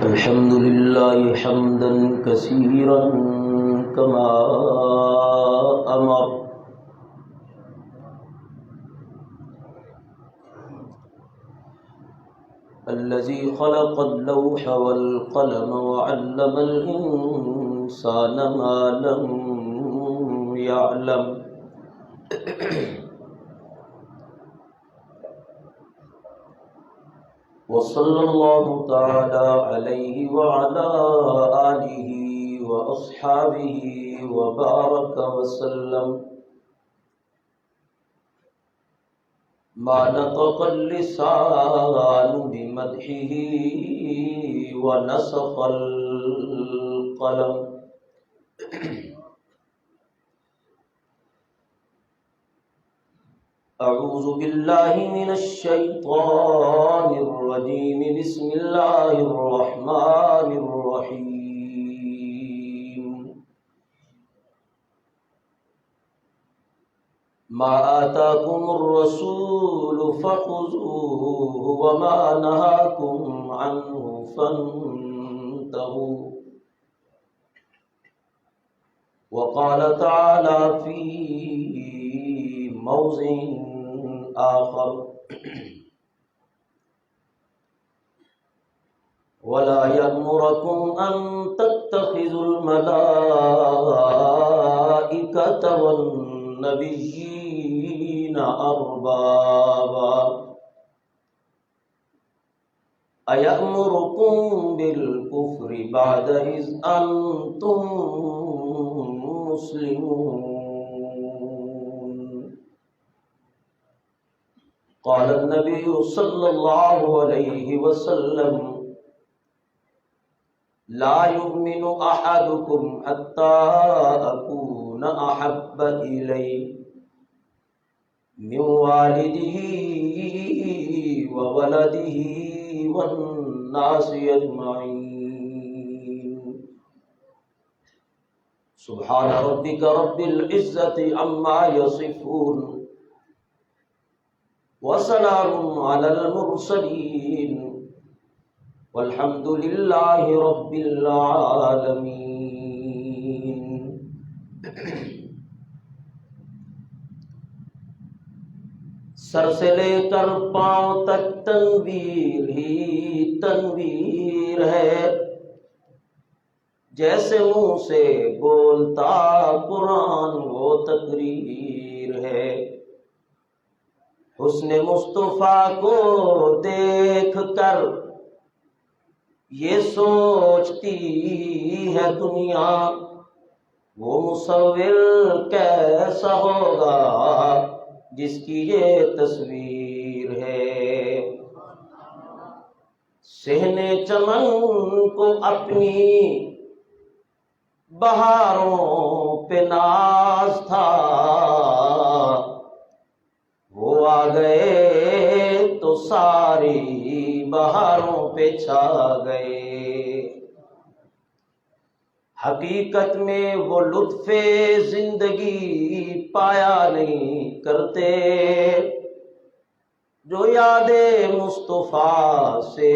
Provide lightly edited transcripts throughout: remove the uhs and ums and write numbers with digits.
الحمد لله حمدا كثيرا كما أمر الذي خلق اللوح والقلم وعلم الإنسان ما لم يعلم وصلى الله تعالى عليه وعلى آله وأصحابه وبارك وسلم ما نطق اللسان بمدحه ونسق القلم أعوذ بالله من الشيطان الرجيم بسم الله الرحمن الرحيم ما آتاكم الرسول فخذوه وما نهاكم عنه فانتهوا وقال تعالى في موضع آخر ولا يأمركم أن تتخذوا الملائكة والنبيين أربابا أيأمركم بالكفر بعد إذ أنتم مسلمون قال النبي صلى الله عليه وسلم لا يؤمن أحدكم حتى أكون أحب إليه من والده وولده والناس أجمعين سبحان ربك رب العزة عما يصفون وسلام على المرسلين والحمد لله رب العالمين سر سے لے کر پاؤں تک تنویر ہی تنویر ہے جیسے منہ سے بولتا قرآن وہ تقریر ہے حسن مصطفیٰ کو دیکھ کر یہ سوچتی ہے دنیا وہ مصور کیسا ہوگا جس کی یہ تصویر ہے صحن چمن کو اپنی بہاروں پہ ناز تھا وہ آ گئے تو ساری بہاروں پہ چھا گئے حقیقت میں وہ لطف زندگی پایا نہیں کرتے جو یاد مصطفیٰ سے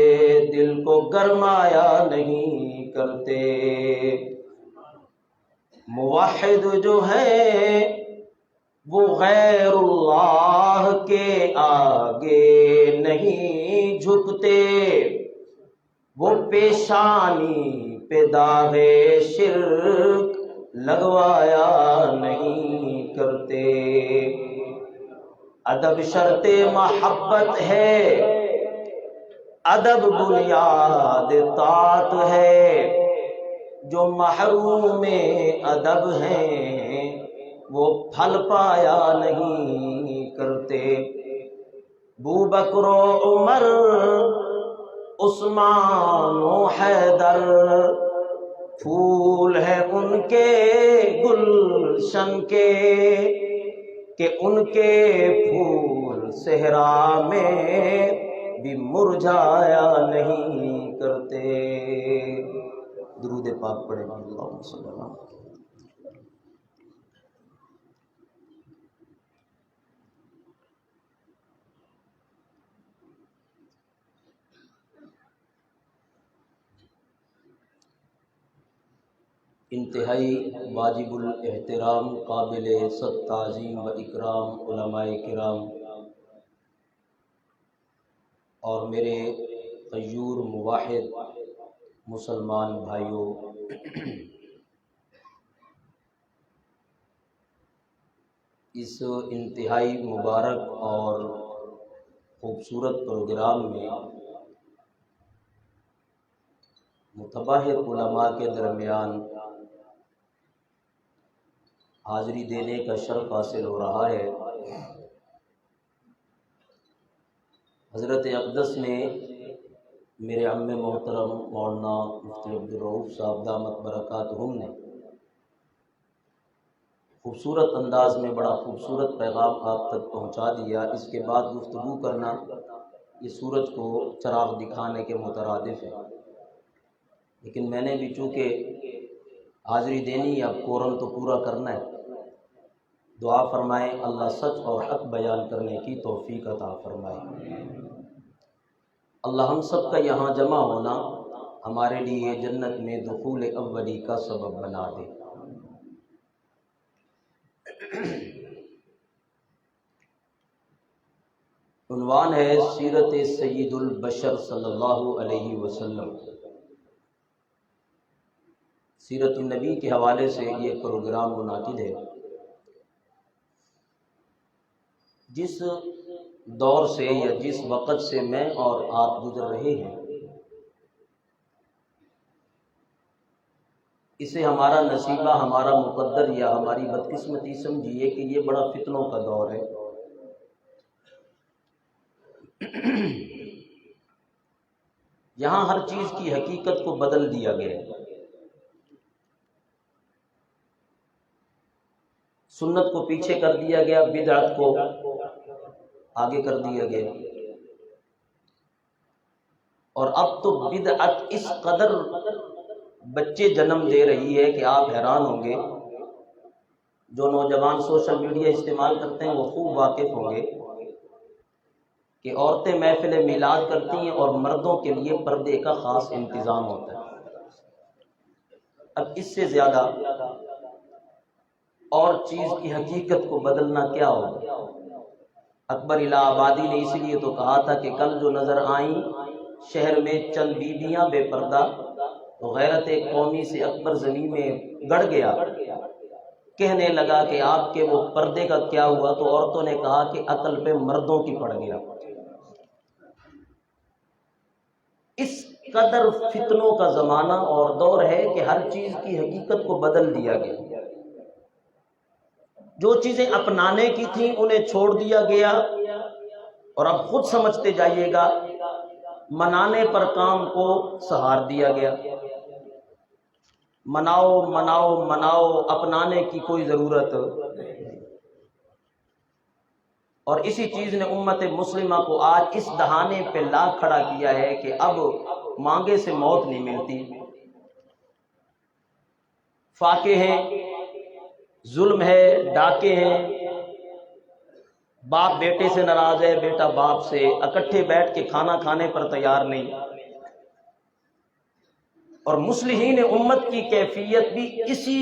دل کو گرمایا نہیں کرتے موحد جو ہیں وہ غیر اللہ کے آگے نہیں جھکتے وہ پیشانی پہ داغ شرک لگوایا نہیں کرتے ادب شرط محبت ہے ادب بنیاد طاعت ہے جو محروم ادب ہیں وہ پھل پایا نہیں کرتے بوبکر و عمر عثمان و حیدر پھول ہے ان کے گلشن کے کہ ان کے پھول صحرا میں بھی مرجھایا نہیں کرتے. درود پاک پڑھیں. اللہم صلی اللہ علیہ وسلم. انتہائی واجب الاحترام قابل صد تعظیم و اکرام علماء کرام اور میرے غیور موحد مسلمان بھائیوں، اس انتہائی مبارک اور خوبصورت پروگرام میں متباہر علماء کے درمیان حاضری دینے کا شرف حاصل ہو رہا ہے۔ حضرت اقدس نے میرے عم محترم مولانا مفتی عبدالرؤوف صاحب دامت برکاتہم نے خوبصورت انداز میں بڑا خوبصورت پیغام آپ تک پہنچا دیا۔ اس کے بعد گفتگو کرنا یہ سورج کو چراغ دکھانے کے مترادف ہے، لیکن میں نے بھی چونکہ حاضری دینی، اب کورم تو پورا کرنا ہے۔ دعا فرمائیں اللہ سچ اور حق بیان کرنے کی توفیق عطا فرمائے۔ اللہ ہم سب کا یہاں جمع ہونا ہمارے لیے جنت میں دخول اولی کا سبب بنا دے۔ عنوان ہے سیرت سید البشر صلی اللہ علیہ وسلم۔ سیرت النبی کے حوالے سے یہ پروگرام منعقد ہے۔ جس دور سے یا جس وقت سے میں اور آپ گزر رہے ہیں، اسے ہمارا نصیبہ، ہمارا مقدر یا ہماری بدقسمتی سمجھیے کہ یہ بڑا فتنوں کا دور ہے۔ یہاں ہر چیز کی حقیقت کو بدل دیا گیا ہے، سنت کو پیچھے کر دیا گیا، بدعت کو آگے کر دیا گیا، اور اب تو بدعت اس قدر بچے جنم دے رہی ہے کہ آپ حیران ہوں گے۔ جو نوجوان سوشل میڈیا استعمال کرتے ہیں وہ خوب واقف ہوں گے کہ عورتیں محفل میلاد کرتی ہیں اور مردوں کے لیے پردے کا خاص انتظام ہوتا ہے۔ اب اس سے زیادہ اور چیز کی حقیقت کو بدلنا کیا ہوگا؟ اکبر الہ آبادی نے اس لیے تو کہا تھا کہ کل جو نظر آئیں شہر میں چند بیویاں بے پردہ، تو غیرت قومی سے اکبر زمین میں گڑ گیا، کہنے لگا کہ آپ کے وہ پردے کا کیا ہوا؟ تو عورتوں نے کہا کہ عقل پہ مردوں کی پڑ گیا۔ اس قدر فتنوں کا زمانہ اور دور ہے کہ ہر چیز کی حقیقت کو بدل دیا گیا۔ جو چیزیں اپنانے کی تھیں انہیں چھوڑ دیا گیا، اور اب خود سمجھتے جائیے گا، منانے پر کام کو سہار دیا گیا۔ مناؤ مناؤ مناؤ، اپنانے کی کوئی ضرورت نہیں۔ اور اسی چیز نے امت مسلمہ کو آج اس دہانے پہ لا کھڑا کیا ہے کہ اب مانگے سے موت نہیں ملتی۔ فاقے ہیں، ظلم ہے، ڈاکے ہیں، باپ بیٹے سے ناراض ہے، بیٹا باپ سے، اکٹھے بیٹھ کے کھانا کھانے پر تیار نہیں۔ اور مصلحین امت کی کیفیت بھی اسی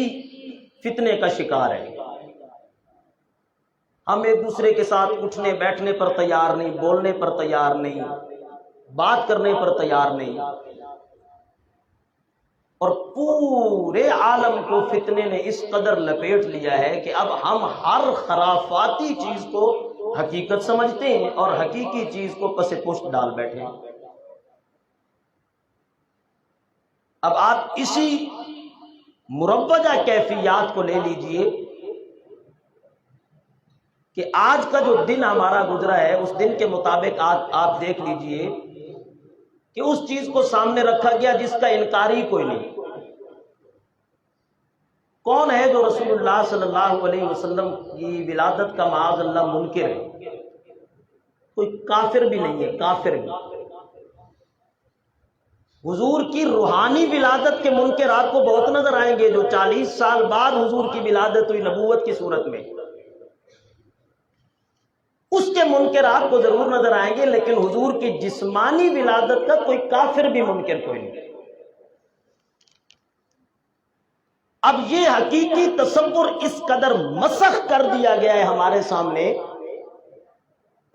فتنے کا شکار ہے۔ ہم ایک دوسرے کے ساتھ اٹھنے بیٹھنے پر تیار نہیں، بولنے پر تیار نہیں، بات کرنے پر تیار نہیں، اور پورے عالم کو فتنے نے اس قدر لپیٹ لیا ہے کہ اب ہم ہر خرافاتی چیز کو حقیقت سمجھتے ہیں اور حقیقی چیز کو پس پشت ڈال بیٹھے ہیں۔ اب آپ اسی مروجہ کیفیات کو لے لیجئے کہ آج کا جو دن ہمارا گزرا ہے، اس دن کے مطابق آپ دیکھ لیجئے کہ اس چیز کو سامنے رکھا گیا جس کا انکاری کوئی نہیں۔ کون ہے جو رسول اللہ صلی اللہ علیہ وسلم کی ولادت کا معاذ اللہ منکر ہے؟ کوئی کافر بھی نہیں ہے، کافر بھی۔ حضور کی روحانی ولادت کے منکر آپ کو بہت نظر آئیں گے، جو 40 سال بعد حضور کی ولادت ہوئی نبوت کی صورت میں، اس کے منکر آپ کو ضرور نظر آئیں گے، لیکن حضور کی جسمانی ولادت کا کوئی کافر بھی منکر کوئی نہیں۔ اب یہ حقیقی تصور اس قدر مسخ کر دیا گیا ہے ہمارے سامنے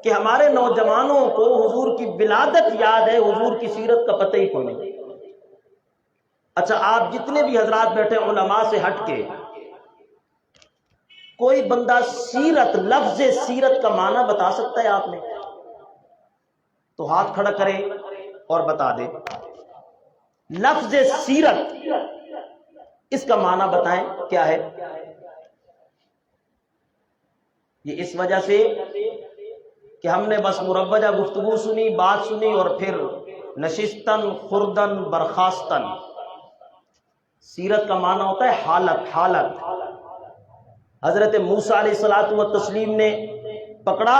کہ ہمارے نوجوانوں کو حضور کی ولادت یاد ہے، حضور کی سیرت کا پتہ ہی کوئی نہیں۔ اچھا، آپ جتنے بھی حضرات بیٹھے علماء سے ہٹ کے کوئی بندہ سیرت، لفظ سیرت کا معنی بتا سکتا ہے آپ نے؟ تو ہاتھ کھڑا کرے اور بتا دے۔ لفظ سیرت، اس کا معنی بتائیں کیا ہے؟ یہ اس وجہ سے کہ ہم نے بس مروجہ گفتگو سنی، بات سنی اور پھر نشستن خوردن برخاستن۔ سیرت کا معنی ہوتا ہے حالت۔ حضرت موسیٰ علیہ الصلوۃ والتسلیم نے پکڑا،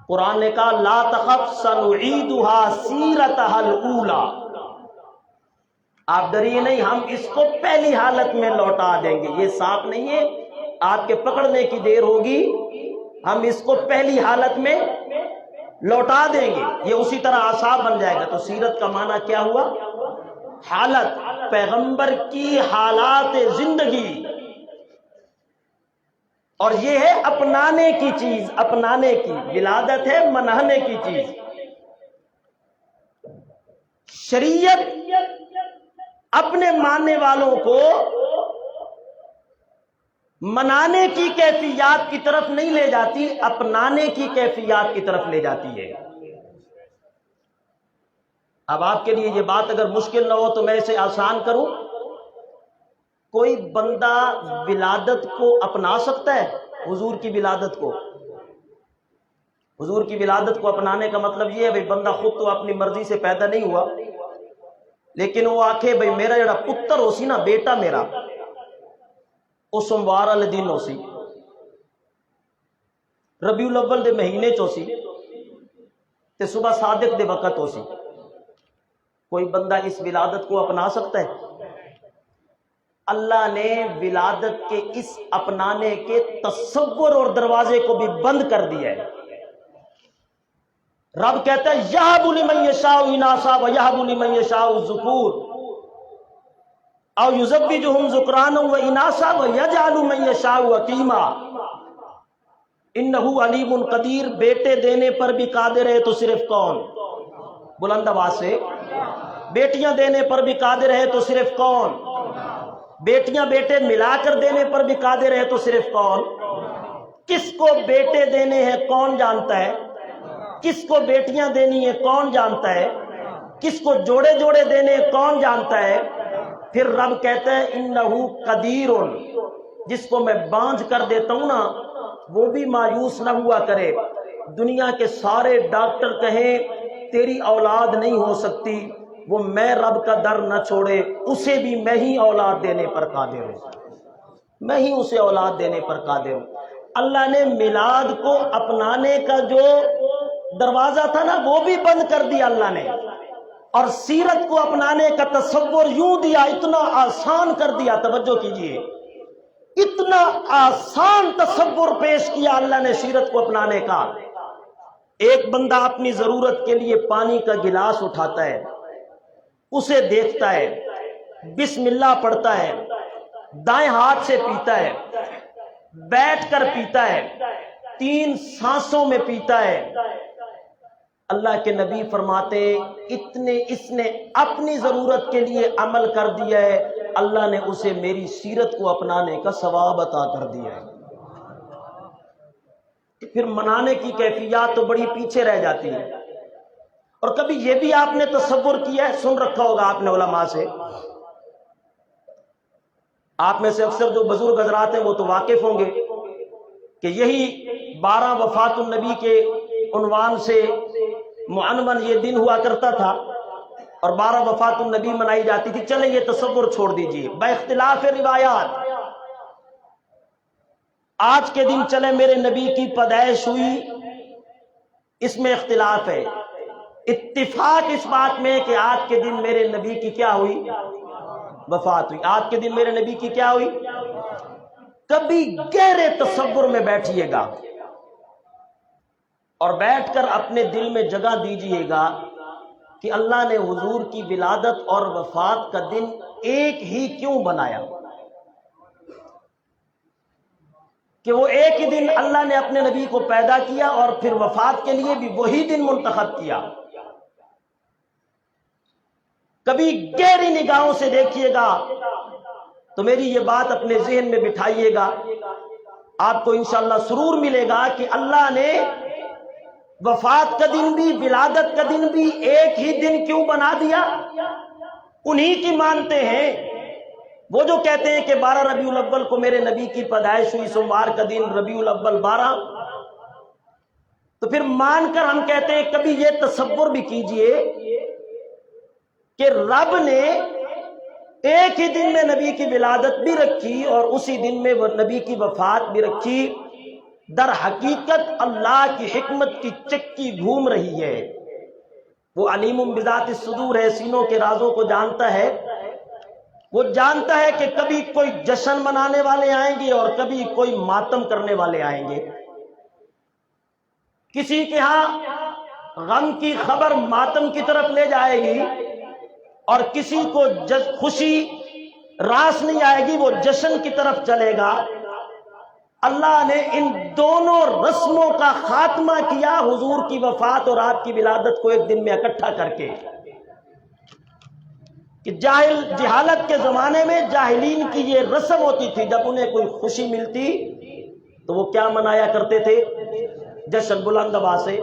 قرآن نے کہا لا تخف سنعیدها سیرتها الاولی، آپ ڈریے نہیں، ہم اس کو پہلی حالت میں لوٹا دیں گے۔ یہ سانپ نہیں ہے آپ کے پکڑنے کی دیر ہوگی، ہم اس کو پہلی حالت میں لوٹا دیں گے، یہ اسی طرح عصا بن جائے گا۔ تو سیرت کا معنی کیا ہوا؟ حالت، پیغمبر کی حالات زندگی، اور یہ ہے اپنانے کی چیز، اپنانے کی۔ ولادت ہے منانے کی چیز۔ شریعت اپنے ماننے والوں کو منانے کی کیفیات کی طرف نہیں لے جاتی، اپنانے کی کیفیات کی طرف لے جاتی ہے۔ اب آپ کے لیے یہ بات اگر مشکل نہ ہو تو میں اسے آسان کروں۔ کوئی بندہ ولادت کو اپنا سکتا ہے؟ حضور کی ولادت کو؟ حضور کی ولادت کو اپنانے کا مطلب یہ ہے بھئی بندہ خود تو اپنی مرضی سے پیدا نہیں ہوا، لیکن وہ آکھے بھئی میرا جڑا پتر ہو سی نا، بیٹا میرا، وہ سوموار والے دن ہو سی، ربیع الاول دے مہینے چ ہو سی، تے صبح صادق دے وقت ہو سی۔ کوئی بندہ اس ولادت کو اپنا سکتا ہے؟ اللہ نے ولادت کے اس اپنانے کے تصور اور دروازے کو بھی بند کر دیا ہے۔ رب کہتا ہے یہب لمن یشاء اناثا ویہب لمن یشاء الذکور او یزوجہم ذکرانا واناثا ویجعل من یشاء عقیما انہ علیم قدیر۔ بیٹے دینے پر بھی قادر ہے تو صرف کون؟ بلند آواز سے۔ بیٹیاں دینے پر بھی قادر ہے تو صرف کون؟ بیٹیاں بیٹے ملا کر دینے پر بھی قادر ہے تو صرف کون؟ کس کو بیٹے دینے ہیں کون جانتا ہے؟ کس کو بیٹیاں دینی ہے کون جانتا ہے؟ کس کو جوڑے جوڑے دینے ہیں کون جانتا ہے؟ پھر رب کہتا ہے انہو قدیر، جس کو میں بانجھ کر دیتا ہوں نا وہ بھی مایوس نہ ہوا کرے۔ دنیا کے سارے ڈاکٹر کہیں تیری اولاد نہیں ہو سکتی، وہ میں رب کا در نہ چھوڑے، اسے بھی میں ہی اولاد دینے پر قادر ہوں، میں ہی اسے اولاد دینے پر قادر ہوں۔ اللہ نے میلاد کو اپنانے کا جو دروازہ تھا نا وہ بھی بند کر دیا اللہ نے، اور سیرت کو اپنانے کا تصور یوں دیا، اتنا آسان کر دیا۔ توجہ کیجئے، اتنا آسان تصور پیش کیا اللہ نے سیرت کو اپنانے کا۔ ایک بندہ اپنی ضرورت کے لیے پانی کا گلاس اٹھاتا ہے، اسے دیکھتا ہے، بسم اللہ پڑھتا ہے، دائیں ہاتھ سے پیتا ہے، بیٹھ کر پیتا ہے، 3 سانسوں میں پیتا ہے۔ اللہ کے نبی فرماتے اس نے اپنی ضرورت کے لیے عمل کر دیا ہے، اللہ نے اسے میری سیرت کو اپنانے کا ثواب عطا کر دیا ہے۔ پھر منانے کی کیفیات تو بڑی پیچھے رہ جاتی ہے۔ اور کبھی یہ بھی آپ نے تصور کیا ہے، سن رکھا ہوگا آپ نے علماء سے، آپ میں سے اکثر جو بزرگ حضرات ہیں وہ تو واقف ہوں گے کہ یہی 12 وفات النبی کے عنوان سے معنون یہ دن ہوا کرتا تھا، اور 12 وفات النبی منائی جاتی تھی۔ چلیں یہ تصور چھوڑ دیجئے، با اختلاف روایات آج کے دن چلے میرے نبی کی پیدائش ہوئی، اس میں اختلاف ہے۔ اتفاق اس بات میں کہ آج کے دن میرے نبی کی کیا ہوئی؟ وفات ہوئی۔ آج کے دن میرے نبی کی کیا ہوئی؟ کبھی گہرے تصور میں بیٹھیے گا اور بیٹھ کر اپنے دل میں جگہ دیجئے گا کہ اللہ نے حضور کی ولادت اور وفات کا دن ایک ہی کیوں بنایا؟ کہ وہ ایک ہی دن اللہ نے اپنے نبی کو پیدا کیا اور پھر وفات کے لیے بھی وہی دن منتخب کیا۔ کبھی گہری نگاہوں سے دیکھیے گا تو میری یہ بات اپنے ذہن میں بٹھائیے گا، آپ کو انشاءاللہ سرور ملے گا کہ اللہ نے وفات کا دن بھی ولادت کا دن بھی ایک ہی دن کیوں بنا دیا؟ انہی کی مانتے ہیں وہ جو کہتے ہیں کہ 12 ربیع الاول کو میرے نبی کی پیدائش ہوئی، سوموار کا دن ربیع الاول 12، تو پھر مان کر ہم کہتے ہیں کبھی یہ تصور بھی کیجئے کہ رب نے ایک ہی دن میں نبی کی ولادت بھی رکھی اور اسی دن میں وہ نبی کی وفات بھی رکھی۔ در حقیقت اللہ کی حکمت کی چکی گھوم رہی ہے، وہ علیم بذات الصدور ہے، سینوں کے رازوں کو جانتا ہے۔ وہ جانتا ہے کہ کبھی کوئی جشن منانے والے آئیں گے اور کبھی کوئی ماتم کرنے والے آئیں گے۔ کسی کے ہاں غم کی خبر ماتم کی طرف لے جائے گی اور کسی کو خوشی راس نہیں آئے گی، وہ جشن کی طرف چلے گا۔ اللہ نے ان دونوں رسموں کا خاتمہ کیا حضور کی وفات اور آپ کی ولادت کو ایک دن میں اکٹھا کر کے، کہ جہالت کے زمانے میں جاہلین کی یہ رسم ہوتی تھی، جب انہیں کوئی خوشی ملتی تو وہ کیا منایا کرتے تھے؟ جشن، بلند آواز سے۔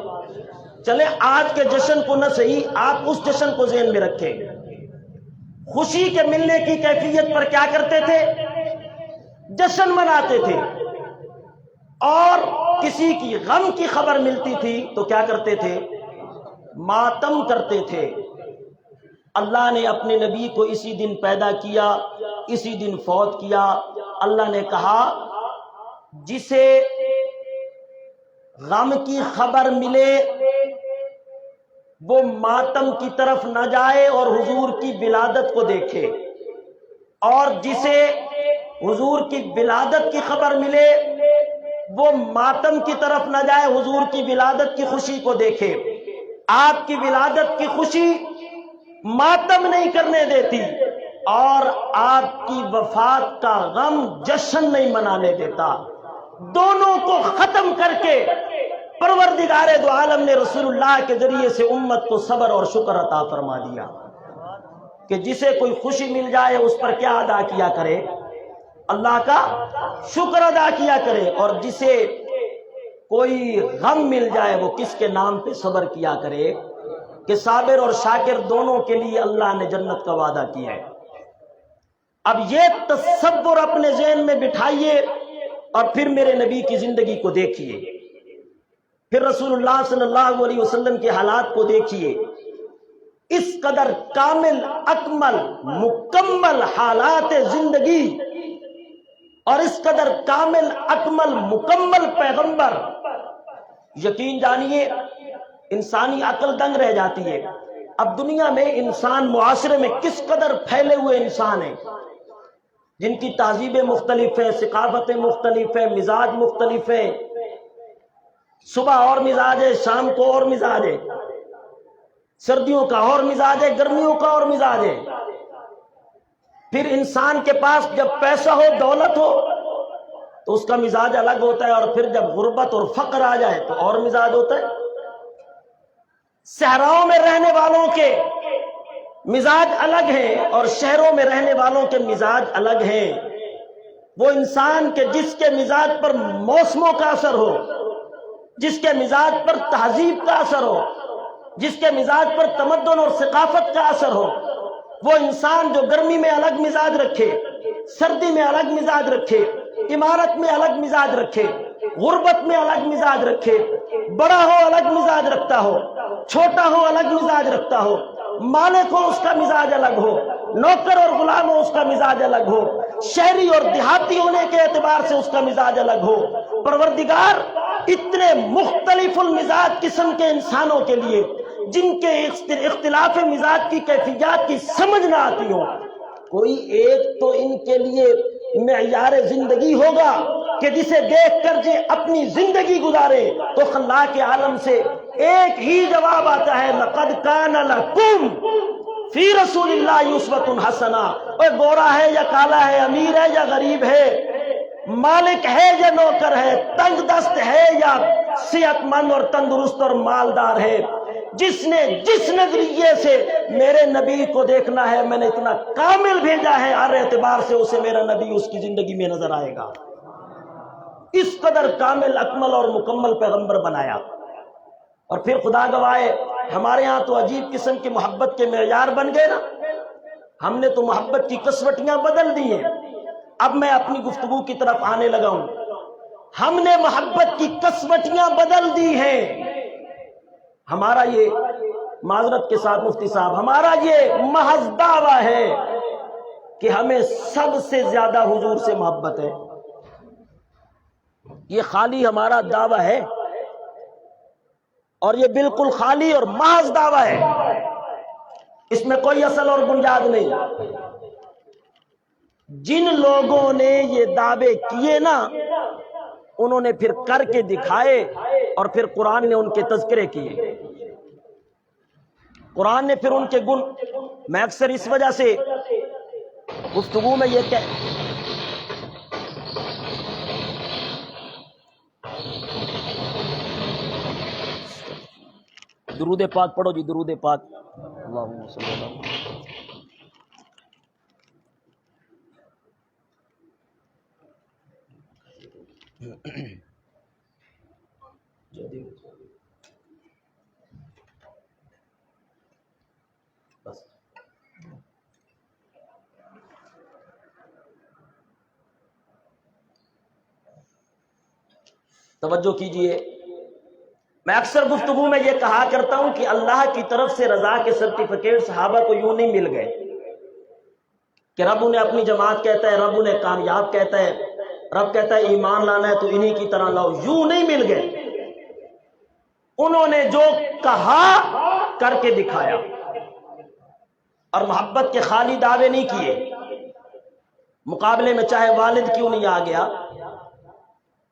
چلے آج کے جشن کو نہ صحیح، آپ اس جشن کو ذہن میں رکھیں۔ خوشی کے ملنے کی کیفیت پر کیا کرتے تھے؟ جشن مناتے تھے، اور کسی کی غم کی خبر ملتی تھی تو کیا کرتے تھے؟ ماتم کرتے تھے۔ اللہ نے اپنے نبی کو اسی دن پیدا کیا، اسی دن فوت کیا۔ اللہ نے کہا جسے غم کی خبر ملے وہ ماتم کی طرف نہ جائے اور حضور کی ولادت کو دیکھے، اور جسے حضور کی ولادت کی خبر ملے وہ ماتم کی طرف نہ جائے، حضور کی ولادت کی خوشی کو دیکھے۔ آپ کی ولادت کی خوشی ماتم نہیں کرنے دیتی اور آپ کی وفات کا غم جشن نہیں منانے دیتا۔ دونوں کو ختم کر کے پروردگار دو عالم نے رسول اللہ کے ذریعے سے امت کو صبر اور شکر عطا فرما دیا کہ جسے کوئی خوشی مل جائے اس پر کیا ادا کیا کرے؟ اللہ کا شکر ادا کیا کرے، اور جسے کوئی غم مل جائے وہ کس کے نام پہ صبر کیا کرے؟ کہ صابر اور شاکر دونوں کے لیے اللہ نے جنت کا وعدہ کیا ہے۔ اب یہ تصور اپنے ذہن میں بٹھائیے اور پھر میرے نبی کی زندگی کو دیکھیے، پھر رسول اللہ صلی اللہ علیہ وسلم کے حالات کو دیکھیے۔ اس قدر کامل، اکمل، مکمل حالات زندگی اور اس قدر کامل، اکمل، مکمل پیغمبر، یقین جانیے انسانی عقل دنگ رہ جاتی ہے۔ اب دنیا میں انسان معاشرے میں کس قدر پھیلے ہوئے انسان ہیں، جن کی تہذیبیں مختلف ہیں، ثقافتیں مختلف ہیں، مزاج مختلف ہیں، صبح اور مزاج ہے، شام کو اور مزاج ہے، سردیوں کا اور مزاج ہے، گرمیوں کا اور مزاج ہے۔ پھر انسان کے پاس جب پیسہ ہو، دولت ہو تو اس کا مزاج الگ ہوتا ہے، اور پھر جب غربت اور فقر آ جائے تو اور مزاج ہوتا ہے۔ صحراؤں میں رہنے والوں کے مزاج الگ ہیں اور شہروں میں رہنے والوں کے مزاج الگ ہیں۔ وہ انسان کے جس کے مزاج پر موسموں کا اثر ہو، جس کے مزاج پر تہذیب کا اثر ہو، جس کے مزاج پر تمدن اور ثقافت کا اثر ہو، وہ انسان جو گرمی میں الگ مزاج رکھے، سردی میں الگ مزاج رکھے، عمارت میں الگ مزاج رکھے، غربت میں الگ مزاج رکھے، بڑا ہو الگ مزاج رکھتا ہو، چھوٹا ہو الگ مزاج رکھتا ہو، مالک ہو اس کا مزاج الگ ہو، نوکر اور غلام ہو اس کا مزاج الگ ہو، شہری اور دیہاتی ہونے کے اعتبار سے اس کا مزاج الگ ہو۔ پروردگار اتنے مختلف المزاج قسم کے انسانوں کے لیے جن کے اختلاف مزاج کی کیفیات کی سمجھ نہ آتی ہو، کوئی ایک تو ان کے لیے معیار زندگی ہوگا کہ جسے دیکھ کر جو اپنی زندگی گزارے تو خلاق عالم سے ایک ہی جواب آتا ہے، لقد کان لکم فی رسول اللہ اسوۃ حسنہ۔ اور گورا ہے یا کالا ہے، امیر ہے یا غریب ہے، مالک ہے یا نوکر ہے، تنگ دست ہے یا صحت مند اور تندرست اور مالدار ہے، جس نے جس نظریے سے میرے نبی کو دیکھنا ہے، میں نے اتنا کامل بھیجا ہے، ہر اعتبار سے اسے میرا نبی اس کی زندگی میں نظر آئے گا۔ اس قدر کامل، اکمل اور مکمل پیغمبر بنایا۔ اور پھر خدا گواہ ہمارے ہاں تو عجیب قسم کی محبت کے معیار بن گئے نا، ہم نے تو محبت کی کسوٹیاں بدل دی ہیں۔ اب میں اپنی گفتگو کی طرف آنے لگا ہوں۔ ہم نے محبت کی کسوٹیاں بدل دی ہیں۔ ہمارا یہ، معذرت کے ساتھ مفتی صاحب، ہمارا یہ محض دعویٰ ہے کہ ہمیں سب سے زیادہ حضور سے محبت ہے۔ یہ خالی ہمارا دعویٰ ہے، اور یہ بالکل خالی اور محض دعویٰ ہے، اس میں کوئی اصل اور بنیاد نہیں۔ جن لوگوں نے یہ دعوے کیے نا، انہوں نے پھر کر کے دکھائے، اور پھر قرآن نے ان کے تذکرے کیے، قرآن نے پھر ان کے گن۔ میں اکثر اس وجہ سے گفتگو میں یہ درود پاک پڑھو جی، درود پاک، اللہم صلی اللہ علیہ وسلم۔ بس توجہ کیجئے، میں اکثر گفتگو میں یہ کہا کرتا ہوں کہ اللہ کی طرف سے رضا کے سرٹیفکیٹ صحابہ کو یوں نہیں مل گئے کہ رب انہیں اپنی جماعت کہتا ہے، رب انہیں کامیاب کہتا ہے، رب کہتا ہے ایمان لانا ہے تو انہی کی طرح لاؤ، یوں نہیں مل گئے۔ انہوں نے جو کہا کر کے دکھایا، اور محبت کے خالی دعوے نہیں کیے۔ مقابلے میں چاہے والد کیوں نہیں آ گیا،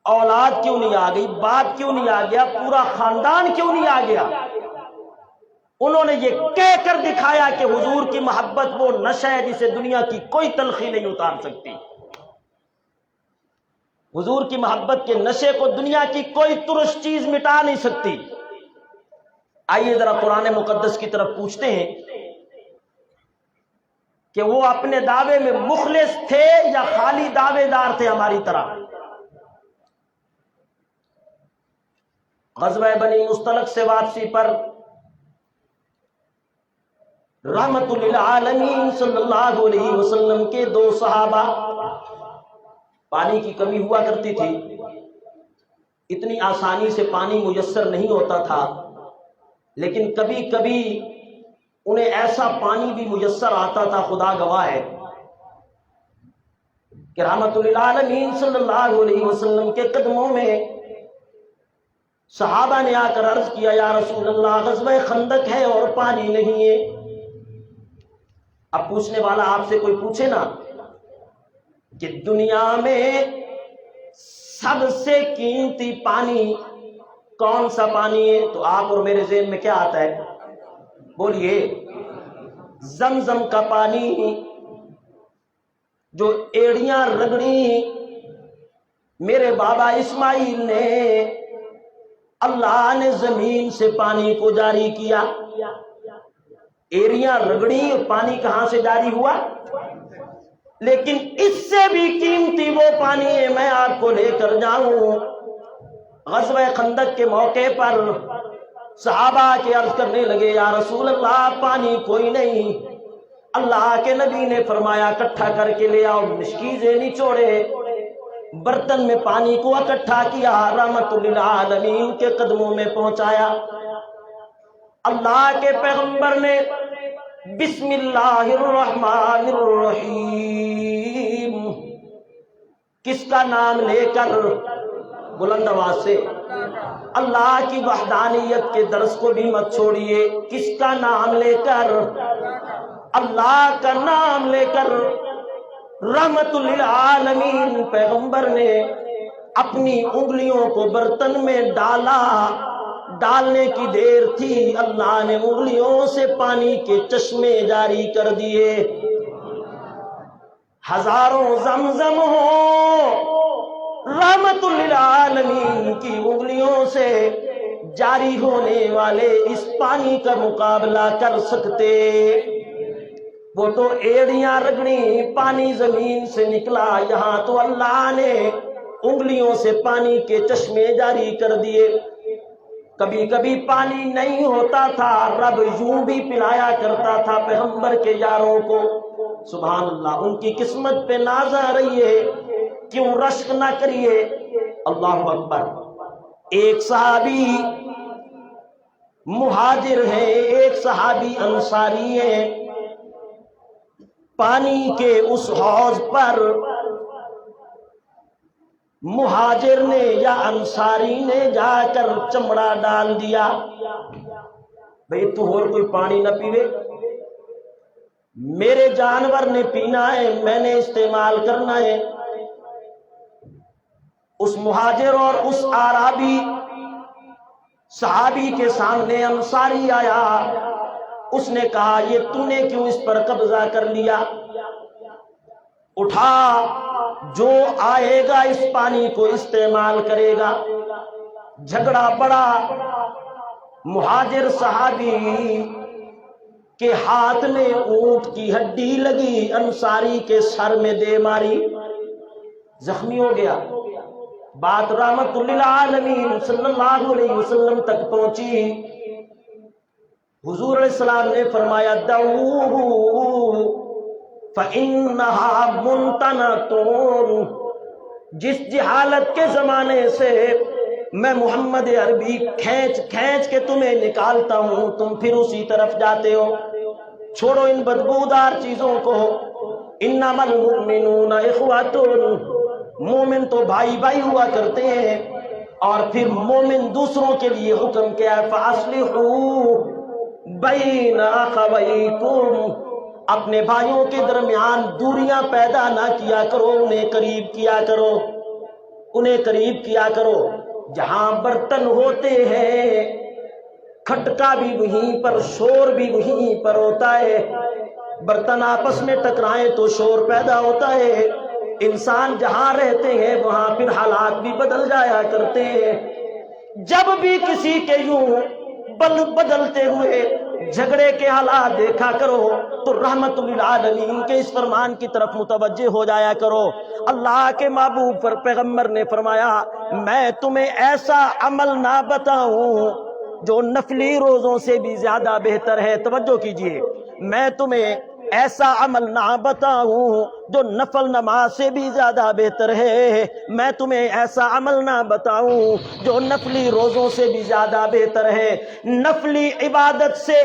اولاد کیوں نہیں آ گئی، باپ کیوں نہیں آ گیا، پورا خاندان کیوں نہیں آ گیا، انہوں نے یہ کہہ کر دکھایا کہ حضور کی محبت وہ نشہ ہے جسے دنیا کی کوئی تلخی نہیں اتار سکتی۔ حضور کی محبت کے نشے کو دنیا کی کوئی ترش چیز مٹا نہیں سکتی۔ آئیے ذرا قرآن مقدس کی طرف پوچھتے ہیں کہ وہ اپنے دعوے میں مخلص تھے یا خالی دعوے دار تھے ہماری طرح۔ غزوہ بنی مستلق سے واپسی پر رحمت للعالمین صلی اللہ علیہ وسلم کے دو صحابہ، پانی کی کمی ہوا کرتی تھی، اتنی آسانی سے پانی میسر نہیں ہوتا تھا، لیکن کبھی کبھی انہیں ایسا پانی بھی میسر آتا تھا، خدا گواہ ہے کہ رحمت للعالمین صلی اللہ علیہ وسلم کے قدموں میں صحابہ نے آ کر عرض کیا، یا رسول اللہ غزوہ خندق ہے اور پانی نہیں ہے۔ اب پوچھنے والا آپ سے کوئی پوچھے نا کہ دنیا میں سب سے قیمتی پانی کون سا پانی ہے، تو آپ اور میرے ذہن میں کیا آتا ہے؟ بولیے، زمزم کا پانی، جو ایڑیاں رگڑی میرے بابا اسماعیل نے، اللہ نے زمین سے پانی کو جاری کیا، ایڑیاں رگڑی اور پانی کہاں سے جاری ہوا؟ لیکن اس سے بھی قیمتی وہ پانی ہے، میں آپ کو لے کر جاؤں۔ غزوہ خندق کے موقع پر صحابہ کے عرض کرنے لگے، یا رسول اللہ پانی کوئی نہیں۔ اللہ کے نبی نے فرمایا اکٹھا کر کے لے آؤ، مشکیزیں نچوڑے، برتن میں پانی کو اکٹھا کیا، رحمت للعالمین کے قدموں میں پہنچایا۔ اللہ کے پیغمبر نے بسم اللہ الرحمن الرحیم، کس کا نام لے کر؟ بلند آواز سے، اللہ کی وحدانیت کے درس کو بھی مت چھوڑیے، کس کا نام لے کر؟ اللہ کا نام لے کر رحمت للعالمین پیغمبر نے اپنی انگلیوں کو برتن میں ڈالا، ڈالنے کی دیر تھی، اللہ نے انگلیوں سے پانی کے چشمے جاری کر دیے۔ ہزاروں زمزم ہو رحمت للعالمین کی انگلیوں سے جاری ہونے والے اس پانی کا مقابلہ کر سکتے؟ وہ تو ایڑیاں رگڑی، پانی زمین سے نکلا، یہاں تو اللہ نے انگلیوں سے پانی کے چشمے جاری کر دیے۔ کبھی کبھی پانی نہیں ہوتا تھا، رب یوں بھی پلایا کرتا تھا پیغمبر کے یاروں کو۔ سبحان اللہ، ان کی قسمت پہ ناز آ رہی ہے، کیوں رشک نہ کریے؟ اللہ اکبر۔ ایک صحابی مہاجر ہے، ایک صحابی انصاری ہے۔ پانی کے اس حوض پر مہاجر نے یا انصاری نے جا کر چمڑا ڈال دیا، بھئی تو اور کوئی پانی نہ پیوے، میرے جانور نے پینا ہے، میں نے استعمال کرنا ہے۔ اس مہاجر اور اس اعرابی صحابی کے سامنے انصاری آیا، اس نے کہا یہ تو نے کیوں اس پر قبضہ کر لیا؟ اٹھا، جو آئے گا اس پانی کو استعمال کرے گا۔ جھگڑا بڑا، مہاجر صحابی کے ہاتھ میں اونٹ کی ہڈی لگی، انصاری کے سر میں دے ماری، زخمی ہو گیا۔ بات رحمت للعالمین صلی اللہ علیہ وسلم تک پہنچی۔ حضور علیہ السلام نے فرمایا دعوہ فإنہا منتنۃ۔ جس جہالت کے زمانے سے میں محمد عربی کھینچ کھینچ کے تمہیں نکالتا ہوں، تم پھر اسی طرف جاتے ہو۔ چھوڑو ان بدبودار چیزوں کو۔ انما المؤمنون اخوۃ، مومن تو بھائی بھائی ہوا کرتے ہیں۔ اور پھر مومن دوسروں کے لیے حکم کیا ہے فاصلحوا بین اخویکم، اپنے بھائیوں کے درمیان دوریاں پیدا نہ کیا کرو، انہیں قریب کیا کرو، انہیں قریب کیا کرو۔ جہاں برتن ہوتے ہیں کھٹکا بھی وہیں پر، شور بھی وہیں پر ہوتا ہے۔ برتن آپس میں ٹکرائیں تو شور پیدا ہوتا ہے۔ انسان جہاں رہتے ہیں وہاں پھر حالات بھی بدل جایا کرتے ہیں۔ جب بھی کسی کے یوں بدلتے ہوئے جھگڑے کے حالات دیکھا کرو تو رحمت للعالمین کے اس فرمان کی طرف متوجہ ہو جایا کرو۔ اللہ کے محبوب پر پیغمبر نے فرمایا میں تمہیں ایسا عمل نہ بتاؤں جو نفلی روزوں سے بھی زیادہ بہتر ہے۔ توجہ کیجئے، میں تمہیں ایسا عمل نہ بتاؤں جو نفل نماز سے بھی زیادہ بہتر ہے، میں تمہیں ایسا عمل نہ بتاؤں جو نفلی روزوں سے بھی زیادہ بہتر ہے، نفلی عبادت سے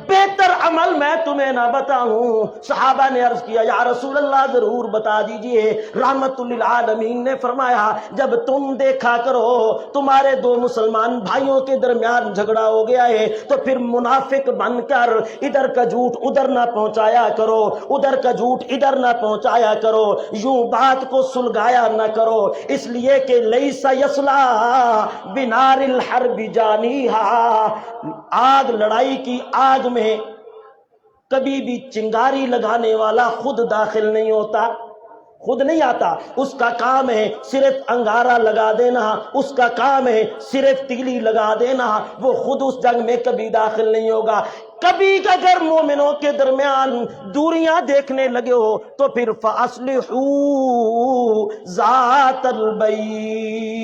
بہتر عمل میں تمہیں نہ بتاؤں۔ صحابہ نے عرض کیا یا رسول اللہ ضرور بتا دیجئے۔ رحمت للعالمین نے فرمایا جب تم دیکھا کرو تمہارے دو مسلمان بھائیوں کے درمیان جھگڑا ہو گیا ہے تو پھر منافق بن کر ادھر کا جھوٹ ادھر نہ پہنچایا کرو، ادھر کا جھوٹ ادھر نہ پہنچایا کرو، یوں بات کو سلگایا نہ کرو، اس لیے کہ لیس یصلا بنار الحرب جانیہا، آگ لڑائی کی آگ میں کبھی بھی چنگاری لگانے والا خود داخل نہیں ہوتا، خود نہیں آتا، اس کا کام ہے صرف انگارہ لگا دینا، اس کا کام ہے صرف تیلی لگا دینا، وہ خود اس جنگ میں کبھی داخل نہیں ہوگا۔ کبھی اگر مومنوں کے درمیان دوریاں دیکھنے لگے ہو تو پھر فَأَصْلِحُوا ذَاتَ الْبَيْنِ،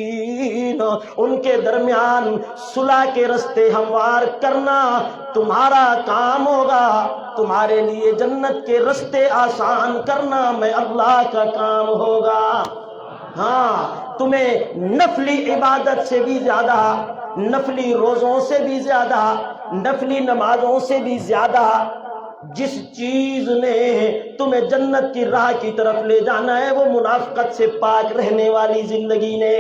ان کے درمیان صلح کے رستے ہموار کرنا تمہارا کام ہوگا، تمہارے لیے جنت کے رستے آسان کرنا میں اللہ کا کام ہوگا۔ ہاں، تمہیں نفلی عبادت سے بھی زیادہ، نفلی روزوں سے بھی زیادہ، نفلی نمازوں سے بھی زیادہ جس چیز نے تمہیں جنت کی راہ کی طرف لے جانا ہے وہ منافقت سے پاک رہنے والی زندگی نے۔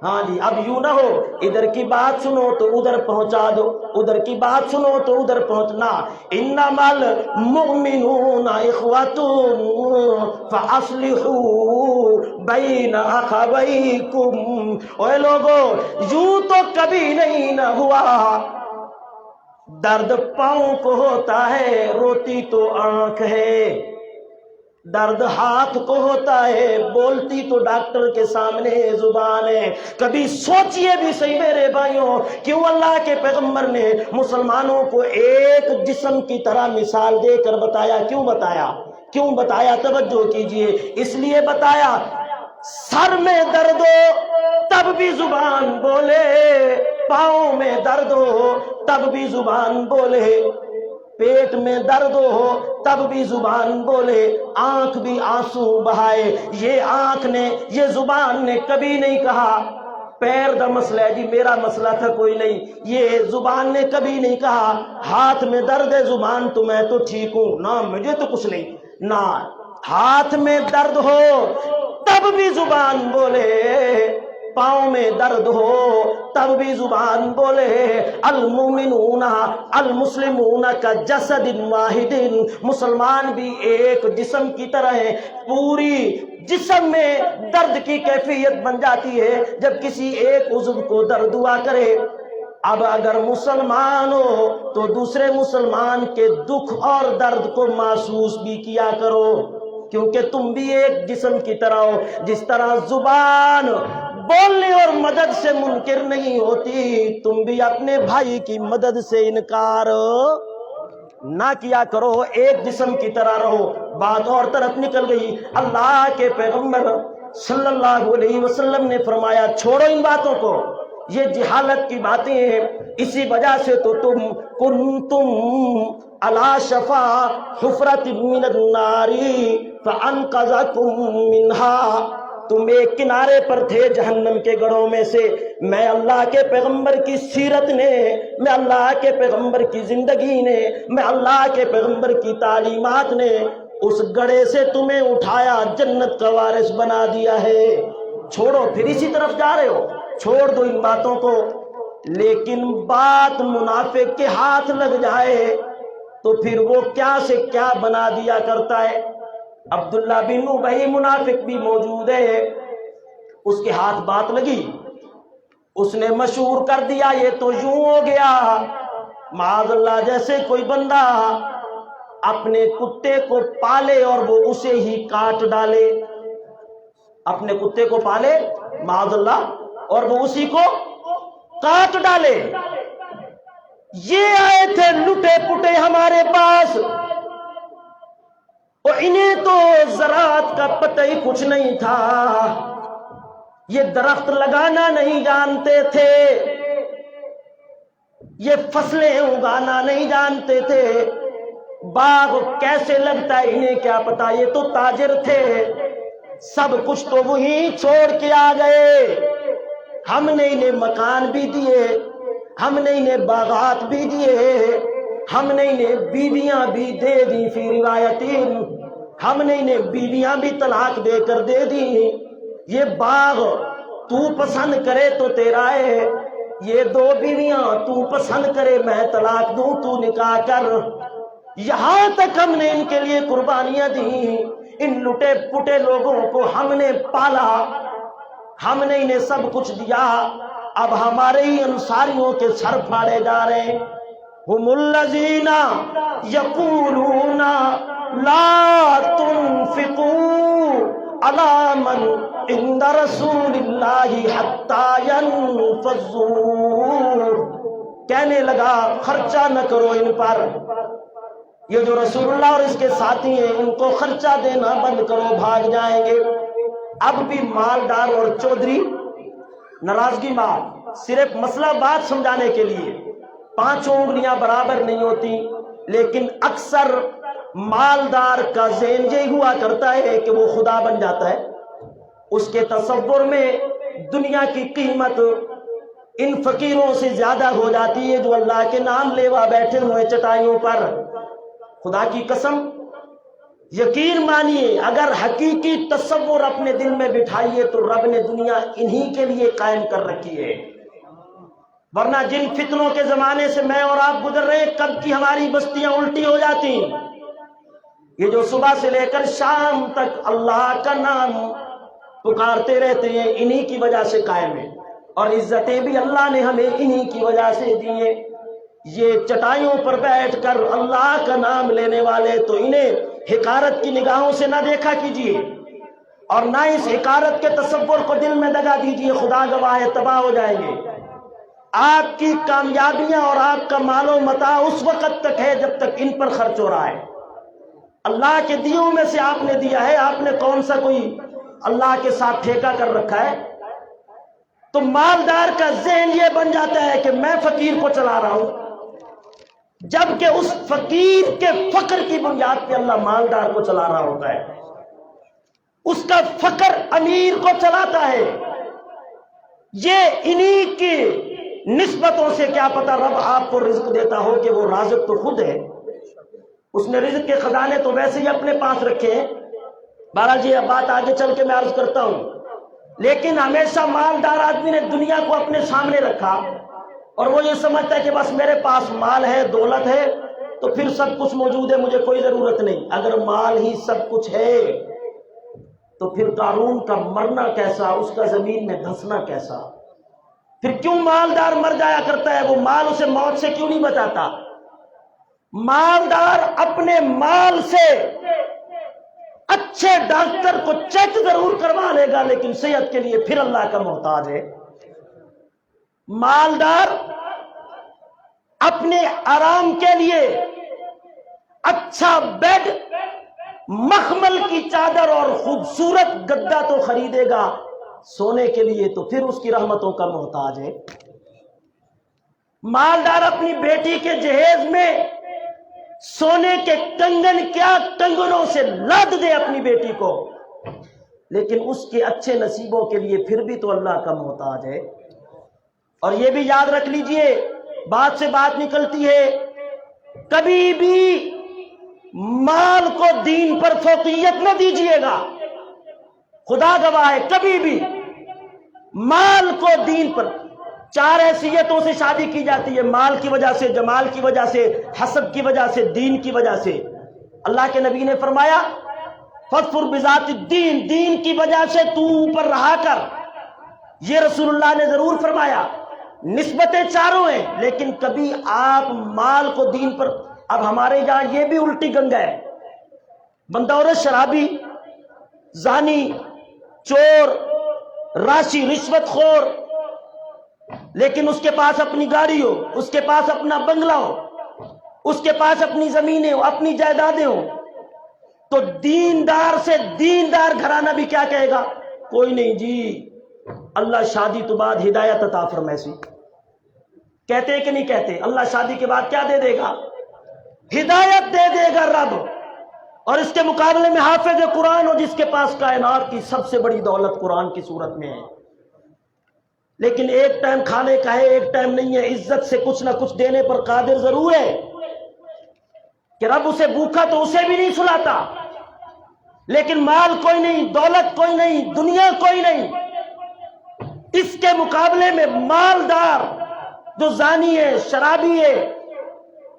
ہاں جی، اب یوں نہ ہو ادھر کی بات سنو تو ادھر پہنچا دو، ادھر کی بات سنو تو ادھر پہنچنا۔ انما المؤمنون اخوۃ فاصلحوا بین اخویکم۔ اے لوگو، یوں تو کبھی نہیں نہ ہوا، درد پاؤں کو ہوتا ہے روتی تو آنکھ ہے۔ درد ہاتھ کو ہوتا ہے، بولتی تو ڈاکٹر کے سامنے زبان ہے۔ کبھی سوچئے بھی صحیح میرے بھائیوں، کیوں اللہ کے پیغمبر نے مسلمانوں کو ایک جسم کی طرح مثال دے کر بتایا؟ کیوں بتایا؟ کیوں بتایا؟ توجہ کیجئے۔ اس لیے بتایا، سر میں درد ہو تب بھی زبان بولے، پاؤں میں درد ہو تب بھی زبان بولے، پیٹ میں درد ہو تب بھی زبان بولے، آنکھ بھی آنسو بہائے۔ یہ آنکھ نے، یہ زبان نے کبھی نہیں کہا پیر دا مسئلہ ہے جی، میرا مسئلہ تھا کوئی نہیں۔ یہ زبان نے کبھی نہیں کہا ہاتھ میں درد ہے زبان تو میں تو ٹھیک ہوں، نہ مجھے تو کچھ نہیں۔ نہ، ہاتھ میں درد ہو تب بھی زبان بولے، پاؤں میں درد ہو تب بھی زبان بولے۔ المؤمنون المسلمون کا جسد واحد، مسلمان بھی ایک جسم کی طرح ہے۔ پوری جسم میں درد کی کیفیت بن جاتی ہے جب کسی ایک عضو کو درد ہوا کرے۔ اب اگر مسلمان ہو تو دوسرے مسلمان کے دکھ اور درد کو محسوس بھی کیا کرو، کیونکہ تم بھی ایک جسم کی طرح ہو۔ جس طرح زبان بولنے اور مدد سے منکر نہیں ہوتی، تم بھی اپنے بھائی کی مدد سے انکار نہ کیا کرو، ایک جسم کی طرح رہو۔ بات اور طرف نکل گئی۔ اللہ کے پیغمبر صلی اللہ علیہ وسلم نے فرمایا چھوڑو ان باتوں کو، یہ جہالت کی باتیں ہیں، اسی وجہ سے تو تم کنتم علی شفا حفرۃ من النار فانقذکم منہا، تم ایک کنارے پر تھے جہنم کے گڑھوں میں سے۔ میں اللہ کے پیغمبر کی سیرت نے، میں اللہ کے پیغمبر کی زندگی نے، میں اللہ کے پیغمبر کی تعلیمات نے اس گڑھے سے تمہیں اٹھایا، جنت کا وارث بنا دیا ہے۔ چھوڑو، پھر اسی طرف جا رہے ہو، چھوڑ دو ان باتوں کو۔ لیکن بات منافق کے ہاتھ لگ جائے تو پھر وہ کیا سے کیا بنا دیا کرتا ہے۔ عبداللہ بن ابی منافق بھی موجود ہے، اس کے ہاتھ بات لگی، اس نے مشہور کر دیا یہ تو یوں ہو گیا۔ معاذ اللہ، جیسے کوئی بندہ اپنے کتے کو پالے اور وہ اسے ہی کاٹ ڈالے، اپنے کتے کو پالے معاذ اللہ اور وہ اسی کو کاٹ ڈالے۔ یہ آئے تھے لٹے پٹے ہمارے پاس، اور انہیں تو زراعت کا پتہ ہی کچھ نہیں تھا، یہ درخت لگانا نہیں جانتے تھے، یہ فصلیں اگانا نہیں جانتے تھے، باغ کیسے لگتا ہے انہیں کیا پتا، یہ تو تاجر تھے، سب کچھ تو وہی چھوڑ کے آ گئے۔ ہم نے انہیں مکان بھی دیے، ہم نے انہیں باغات بھی دیے، ہم نے انہیں بیویاں بھی دے دی، فی روایتین ہم نے انہیں بیویاں بھی طلاق دے کر دے دی۔ یہ باغ تو پسند کرے تو تیرا ہے، یہ دو بیویاں تو پسند کرے میں طلاق دوں تو نکاح کر۔ یہاں تک ہم نے ان کے لیے قربانیاں دی، ان لٹے پٹے لوگوں کو ہم نے پالا، ہم نے انہیں سب کچھ دیا، اب ہمارے ہی انصاریوں کے سر پھاڑے جا رہے ہیں۔ ہم الذین یقولون لا تنفقوا علی من عند رسول اللہ حتی ينفضوا، کہنے لگا خرچہ نہ کرو ان پر، یہ جو رسول اللہ اور اس کے ساتھی ہیں ان کو خرچہ دینا بند کرو، بھاگ جائیں گے۔ اب بھی مالدار اور چودھری ناراضگی مار، صرف مسئلہ بات سمجھانے کے لیے، پانچوں انگلیاں برابر نہیں ہوتی، لیکن اکثر مالدار کا ذہن یہ ہوا کرتا ہے کہ وہ خدا بن جاتا ہے، اس کے تصور میں دنیا کی قیمت ان فقیروں سے زیادہ ہو جاتی ہے جو اللہ کے نام لیوا بیٹھے ہوئے چٹائیوں پر۔ خدا کی قسم یقین مانیے، اگر حقیقی تصور اپنے دل میں بٹھائیے تو رب نے دنیا انہی کے لیے قائم کر رکھی ہے، ورنہ جن فتنوں کے زمانے سے میں اور آپ گزر رہے ہیں کب کی ہماری بستیاں الٹی ہو جاتی۔ یہ جو صبح سے لے کر شام تک اللہ کا نام پکارتے رہتے ہیں انہی کی وجہ سے قائم ہے، اور عزتیں بھی اللہ نے ہمیں انہی کی وجہ سے دی ہیں۔ یہ چٹائیوں پر بیٹھ کر اللہ کا نام لینے والے تو انہیں حقارت کی نگاہوں سے نہ دیکھا کیجیے، اور نہ اس حقارت کے تصور کو دل میں دگا دیجیے، خدا گواہ ہے تباہ ہو جائیں گے۔ آپ کی کامیابیاں اور آپ کا مال و متاع اس وقت تک ہے جب تک ان پر خرچ ہو رہا ہے۔ اللہ کے دیوں میں سے آپ نے دیا ہے، آپ نے کون سا کوئی اللہ کے ساتھ ٹھیکہ کر رکھا ہے؟ تو مالدار کا ذہن یہ بن جاتا ہے کہ میں فقیر کو چلا رہا ہوں، جبکہ اس فقیر کے فقر کی بنیاد پہ اللہ مالدار کو چلا رہا ہوتا ہے۔ اس کا فقر امیر کو چلاتا ہے۔ یہ انہی کی نسبتوں سے کیا پتہ رب آپ کو رزق دیتا ہو کہ وہ رازق تو خود ہے، اس نے رزق کے خزانے تو ویسے ہی اپنے پاس رکھے ہیں۔ بہرحال یہ بات آگے چل کے میں عرض کرتا ہوں، لیکن ہمیشہ مالدار آدمی نے دنیا کو اپنے سامنے رکھا اور وہ یہ سمجھتا ہے کہ بس میرے پاس مال ہے، دولت ہے تو پھر سب کچھ موجود ہے، مجھے کوئی ضرورت نہیں۔ اگر مال ہی سب کچھ ہے تو پھر قارون کا مرنا کیسا، اس کا زمین میں دھنسنا کیسا؟ پھر کیوں مالدار مر جایا کرتا ہے؟ وہ مال اسے موت سے کیوں نہیں بچاتا؟ مالدار اپنے مال سے اچھے ڈاکٹر کو چیک ضرور کروا لے گا، لیکن صحت کے لیے پھر اللہ کا محتاج ہے۔ مالدار اپنے آرام کے لیے اچھا بیڈ، مخمل کی چادر اور خوبصورت گدا تو خریدے گا، سونے کے لیے تو پھر اس کی رحمتوں کا محتاج ہے۔ مالدار اپنی بیٹی کے جہیز میں سونے کے کنگن، کیا کنگنوں سے لاد دے اپنی بیٹی کو، لیکن اس کے اچھے نصیبوں کے لیے پھر بھی تو اللہ کا محتاج ہے۔ اور یہ بھی یاد رکھ لیجئے، بات سے بات نکلتی ہے، کبھی بھی مال کو دین پر فوقیت نہ دیجیے گا۔ خدا گواہ ہے، کبھی بھی مال کو دین پر، چار حیثیتوں سے شادی کی جاتی ہے، مال کی وجہ سے، جمال کی وجہ سے، حسب کی وجہ سے، دین کی وجہ سے۔ اللہ کے نبی نے فرمایا فَاظْفُرْ بِذَاتِ الدِّينِ، دین کی وجہ سے تو اوپر رہا کر، یہ رسول اللہ نے ضرور فرمایا۔ نسبتیں چاروں ہیں، لیکن کبھی آپ مال کو دین پر، اب ہمارے یہاں یہ بھی الٹی گنگا ہے، بندہ عورت شرابی، زانی، چور، راشی، رشوت خور، لیکن اس کے پاس اپنی گاڑی ہو، اس کے پاس اپنا بنگلہ ہو، اس کے پاس اپنی زمینیں ہو، اپنی جائیدادیں ہو، تو دیندار سے دیندار گھرانہ بھی کیا کہے گا؟ کوئی نہیں جی، اللہ شادی تو بعد ہدایت عطا فرمائے سی۔ کہتے ہیں کہ نہیں کہتے؟ اللہ شادی کے بعد کیا دے دے گا؟ ہدایت دے دے گا رب۔ اور اس کے مقابلے میں حافظ قرآن ہو، جس کے پاس کائنات کی سب سے بڑی دولت قرآن کی صورت میں ہے، لیکن ایک ٹائم کھانے کا ہے، ایک ٹائم نہیں ہے، عزت سے کچھ نہ کچھ دینے پر قادر ضرور ہے کہ رب اسے بھوکا تو اسے بھی نہیں سلاتا، لیکن مال کوئی نہیں، دولت کوئی نہیں، دنیا کوئی نہیں۔ اس کے مقابلے میں مالدار جو زانی ہے، شرابی ہے،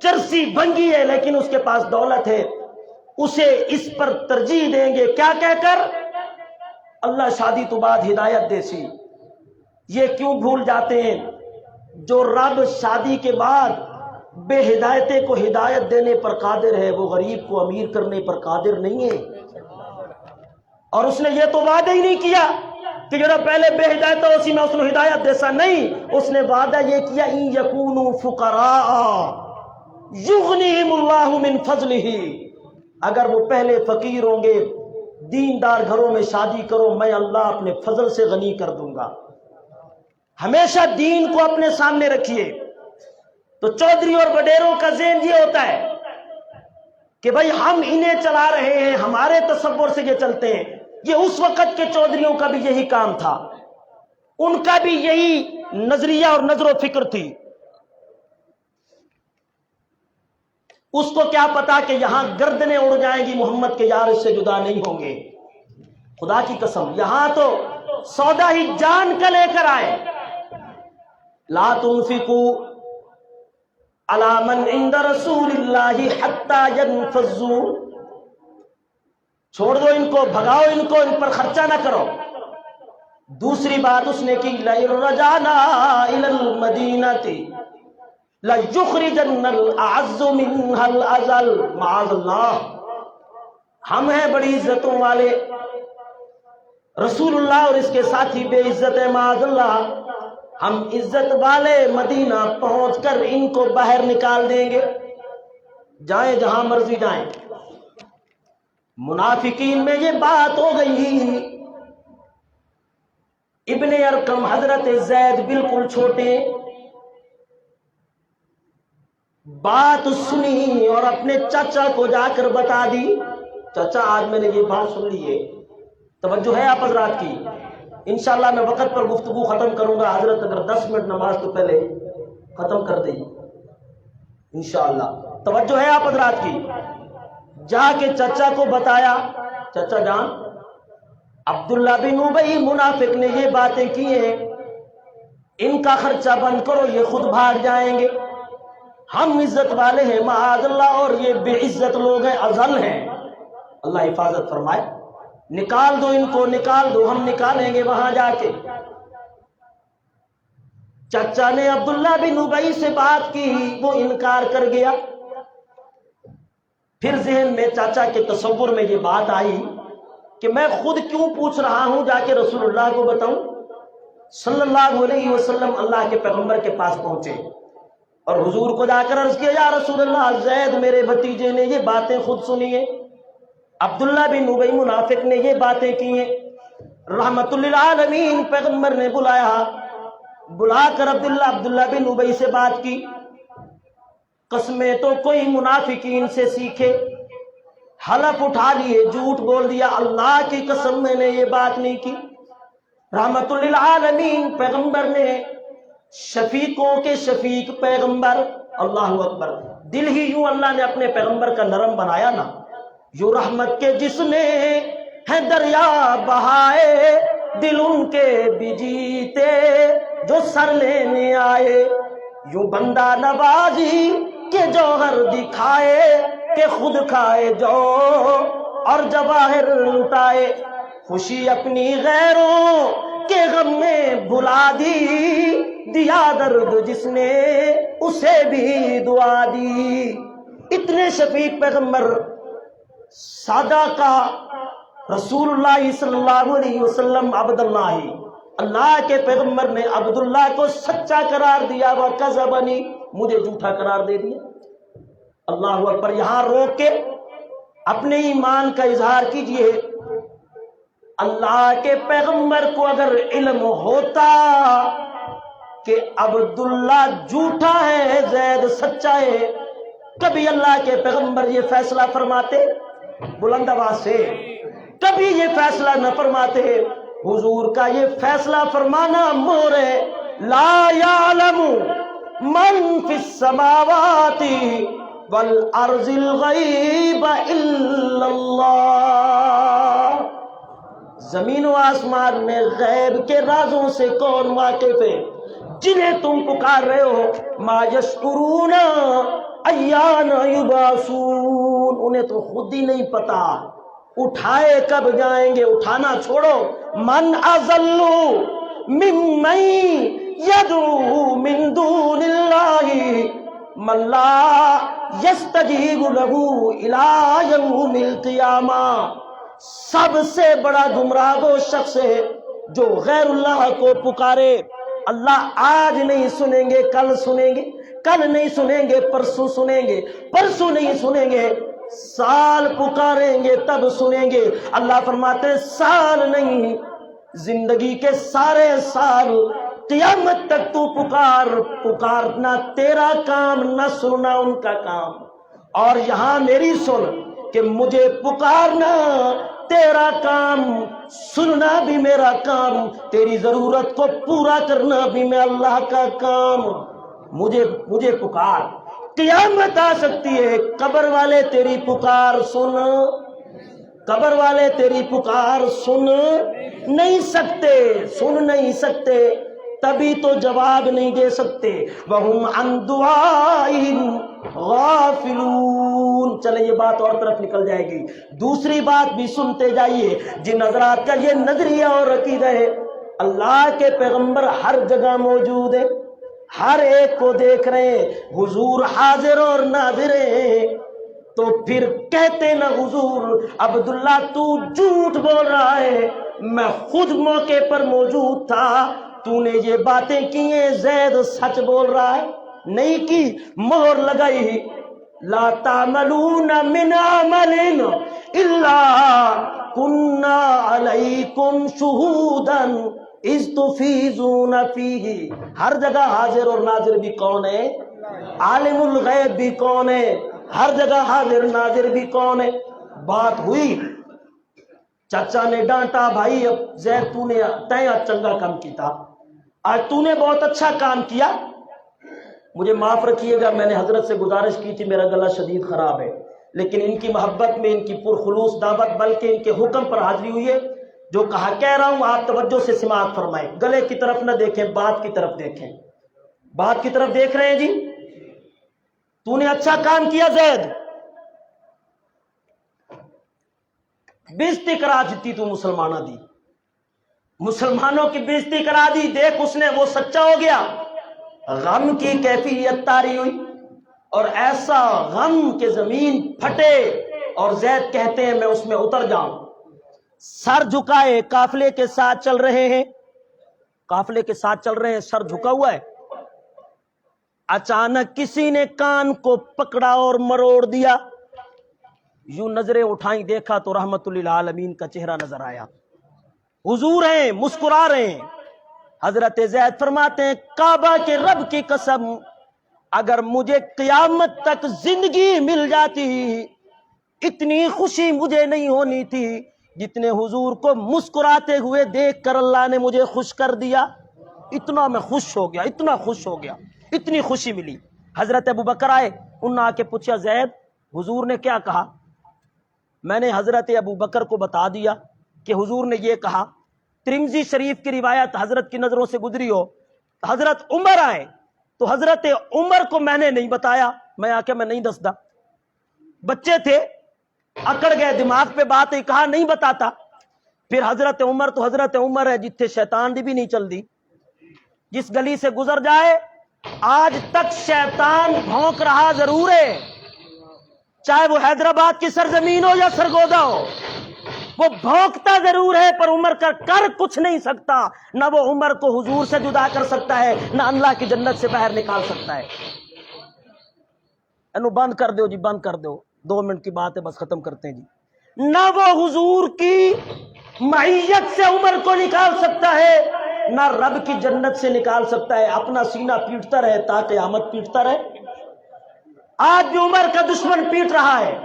چرسی بھنگی ہے، لیکن اس کے پاس دولت ہے، اسے اس پر ترجیح دیں گے، کیا کہہ کر؟ اللہ شادی تو بعد ہدایت دے سی۔ یہ کیوں بھول جاتے ہیں؟ جو رب شادی کے بعد بے ہدایتے کو ہدایت دینے پر قادر ہے، وہ غریب کو امیر کرنے پر قادر نہیں ہے۔ اور اس نے یہ تو وعدہ ہی نہیں کیا کہ جو پہلے بے ہدایت ہو اسی میں اس نے ہدایت دے سا، نہیں، اس نے وعدہ یہ کیا ان یکونوا فقراء یغنیہم اللہ من فضلہ، اگر وہ پہلے فقیر ہوں گے، دیندار گھروں میں شادی کرو، میں اللہ اپنے فضل سے غنی کر دوں گا۔ ہمیشہ دین کو اپنے سامنے رکھیے۔ تو چودھری اور وڈیروں کا ذہن یہ ہوتا ہے کہ بھائی ہم انہیں چلا رہے ہیں، ہمارے تصور سے یہ چلتے ہیں۔ یہ اس وقت کے چودھریوں کا بھی یہی کام تھا، ان کا بھی یہی نظریہ اور نظر و فکر تھی۔ اس کو کیا پتا کہ یہاں گردنیں اڑ جائیں گی، محمد کے یار اس سے جدا نہیں ہوں گے۔ خدا کی قسم، یہاں تو سودا ہی جان کا لے کر آئے۔ لا تنفقوا علی من عند رسول اللہ حتی ینفضوا، چھوڑ دو ان کو، بھگاؤ ان کو، ان پر خرچہ نہ کرو۔ دوسری بات اس نے کی لئن رجعنا الی المدینۃ لَيُخْرِجَنَّ الْأَعَزُّ مِنْهَا الْأَذَلَّ، معاذ اللہ، ہم ہیں بڑی عزتوں والے، رسول اللہ اور اس کے ساتھی بے عزت ہے معاذ اللہ، ہم عزت والے مدینہ پہنچ کر ان کو باہر نکال دیں گے، جائیں جہاں مرضی جائیں۔ منافقین میں یہ بات ہو گئی، ابن ارقم حضرت زید بالکل چھوٹے، بات سنی اور اپنے چچا کو جا کر بتا دی، چچا آج میں نے یہ بات سن لی ہے۔ توجہ ہے آپ حضرات کی؟ انشاءاللہ میں وقت پر گفتگو ختم کروں گا، حضرت اگر 10 منٹ نماز تو پہلے ختم کر دیں انشاءاللہ۔ توجہ ہے آپ حضرات کی؟ جا کے چچا کو بتایا، چچا جان عبداللہ بن ابی منافق نے یہ باتیں کی ہیں، ان کا خرچہ بند کرو، یہ خود بھاگ جائیں گے، ہم عزت والے ہیں معاذ اللہ اور یہ بے عزت لوگ ہیں، اذل ہیں، اللہ حفاظت فرمائے، نکال دو ان کو، نکال دو، ہم نکالیں گے وہاں جا کے۔ چچا نے عبداللہ بن ابی سے بات کی، وہ انکار کر گیا۔ پھر ذہن میں چاچا کے تصور میں یہ بات آئی کہ میں خود کیوں پوچھ رہا ہوں، جا کے رسول اللہ کو بتاؤں۔ صلی اللہ علیہ وسلم اللہ کے پیغمبر کے پاس پہنچے اور حضور کو جا کر عرض کیا، یا رسول اللہ زید میرے بھتیجے نے یہ باتیں خود سنی ہیں، عبداللہ بن ابی منافق نے یہ باتیں کی ہیں، رحمت للعالمین پیغمبر نے بلا کر عبداللہ بن ابی سے بات کی۔ قسمیں تو کوئی منافقین سے سیکھے، حلف اٹھا لیے، جھوٹ بول دیا، اللہ کی قسم میں نے یہ بات نہیں کی۔ رحمت للعالمین پیغمبر نے، شفیقوں کے شفیق پیغمبر، اللہ اکبر، دل ہی یوں اللہ نے اپنے پیغمبر کا نرم بنایا نا، یوں رحمت کے جس نے ہیں دریا بہائے، دل ان کے بھی جیتے جو سر لینے آئے، یوں بندہ نوازی کے جوہر دکھائے کہ خود کھائے جو اور جواہر لٹائے، خوشی اپنی غیروں کے غم میں بھلا دی، دیا درد جس نے اسے بھی دعا دی۔ اتنے شفیق پیغمبر، سادہ کا رسول اللہ صلی اللہ علیہ وسلم عبداللہ، اللہ کے پیغمبر نے عبداللہ کو سچا قرار دیا، وَكَذَبَنِي، مجھے جھوٹا قرار دے دیا۔ اللہ اکبر، یہاں روک کے اپنے ایمان کا اظہار کیجئے۔ اللہ کے پیغمبر کو اگر علم ہوتا کہ عبداللہ جھوٹا ہے زید سچا ہے، کبھی اللہ کے پیغمبر یہ فیصلہ فرماتے؟ بلند آواز سے کبھی یہ فیصلہ نہ فرماتے۔ حضور کا یہ فیصلہ فرمانا مور ہے، لا یعلم من فی السماوات والارض الغیب الا اللہ، زمین و آسمان میں غیب کے رازوں سے کون واقف ہے؟ جنہیں تم پکار رہے ہو، ما یشعرون ایان یبعثون، انہیں تو خود ہی نہیں پتا اٹھائے کب جائیں گے، اٹھانا چھوڑو۔ من اضل ممن یدعو من دون اللہ من لا یستجیب له الی یوم القیامہ، سب سے بڑا گمراہ وہ شخص ہے جو غیر اللہ کو پکارے، اللہ آج نہیں سنیں گے کل سنیں گے، کل نہیں سنیں گے پرسوں سنیں گے، پرسوں نہیں سنیں گے سال پکاریں گے تب سنیں گے۔ اللہ فرماتے ہیں سال نہیں، زندگی کے سارے سال، قیامت تک تو پکارنا تیرا کام، نہ سننا ان کا کام۔ اور یہاں میری سن کہ مجھے پکارنا تیرا کام، سننا بھی میرا کام، تیری ضرورت کو پورا کرنا بھی میں اللہ کا کام۔ مجھے پکار، قیامت آ سکتی ہے، قبر والے تیری پکار سن، قبر والے تیری پکار سن نہیں سکتے، تبھی تو جواب نہیں دے سکتے۔ وَهُمْ عَنْ دُعَائِهِمْ غَافِلُونَ۔ چلیں یہ بات اور طرف نکل جائے گی، دوسری بات بھی سنتے جائیے۔ جن حضرات کا یہ نظریہ اور عقیدہ ہے اللہ کے پیغمبر ہر جگہ موجود ہے، ہر ایک کو دیکھ رہے ہیں، حضور حاضر اور ناظر ہیں، تو پھر کہتے نا حضور عبداللہ تو جھوٹ بول رہا ہے، میں خود موقع پر موجود تھا، تو نے یہ باتیں کی ہیں، زید سچ بول رہا ہے؟ نہیں کی، مہر لگائی، لا تعملون من عمل الا كنا علیکم شہودا اذ تفیضون فیہ۔ ہر جگہ حاضر اور ناظر بھی کون ہے؟ عالم الغیب بھی کون ہے؟ ہر جگہ حاضر ناظر بھی کون ہے؟ بات ہوئی، چچا نے ڈانٹا، بھائی اب زید تو نے چنگا کام کیا، آج تو نے بہت اچھا کام کیا، مجھے معاف رکھیے گا، میں نے حضرت سے گزارش کی تھی، میرا گلا شدید خراب ہے، لیکن ان کی محبت میں، ان کی پرخلوص دعوت، بلکہ ان کے حکم پر حاضری ہوئی ہے، جو کہہ رہا ہوں آپ توجہ سے سماعت فرمائیں، گلے کی طرف نہ دیکھیں، بات کی طرف دیکھیں۔ بات کی طرف دیکھ رہے ہیں جی؟ تو نے اچھا کام کیا زید، بےزتی کرا دیتی تو مسلمانوں دی، مسلمانوں کی بےزتی کرا دی، دیکھ اس نے وہ سچا ہو گیا، غم کی کیفیت طاری ہوئی، اور ایسا غم کہ زمین پھٹے، اور زید کہتے ہیں میں اس میں اتر جاؤں، سر جھکائے قافلے کے ساتھ چل رہے ہیں، قافلے کے ساتھ چل رہے ہیں، سر جھکا ہوا ہے، اچانک کسی نے کان کو پکڑا اور مروڑ دیا، یوں نظریں اٹھائیں، دیکھا تو رحمت للعالمین کا چہرہ نظر آیا، حضور ہیں، مسکرا رہے ہیں۔ حضرت زید فرماتے ہیں کعبہ کے رب کی قسم، اگر مجھے قیامت تک زندگی مل جاتی اتنی خوشی مجھے نہیں ہونی تھی جتنے حضور کو مسکراتے ہوئے دیکھ کر اللہ نے مجھے خوش کر دیا، اتنا میں خوش ہو گیا، اتنا خوش ہو گیا، اتنی خوشی ملی۔ حضرت ابوبکر آئے، انہوں نے آ کے پوچھا زید حضور نے کیا کہا؟ میں نے حضرت ابوبکر کو بتا دیا کہ حضور نے یہ کہا۔ ترمذی شریف کی روایت حضرت کی نظروں سے گزری ہو، حضرت عمر آئے تو حضرت عمر کو میں نے نہیں بتایا، میں آ کے میں نہیں دسدا، بچے تھے اکڑ گئے، دماغ پہ بات ہی کہا نہیں بتاتا۔ پھر حضرت عمر تو حضرت عمر ہے، جتھے شیطان دی بھی نہیں چل دی، جس گلی سے گزر جائے آج تک شیطان بھونک رہا ضرور ہے، چاہے وہ حیدرآباد کی سرزمین ہو یا سرگودا ہو، وہ بھونکتا ضرور ہے، پر عمر کر کچھ نہیں سکتا، نہ وہ عمر کو حضور سے جدا کر سکتا ہے، نہ اللہ کی جنت سے باہر نکال سکتا ہے۔ انو بند کر دو جی، بند کر دو، 2 منٹ کی بات ہے، بس ختم کرتے ہیں جی۔ نہ وہ حضور کی معیت سے عمر کو نکال سکتا ہے، نہ رب کی جنت سے نکال سکتا ہے، اپنا سینہ پیٹتا رہے تا قیامت پیٹتا رہے۔ آج بھی عمر کا دشمن پیٹ رہا ہے۔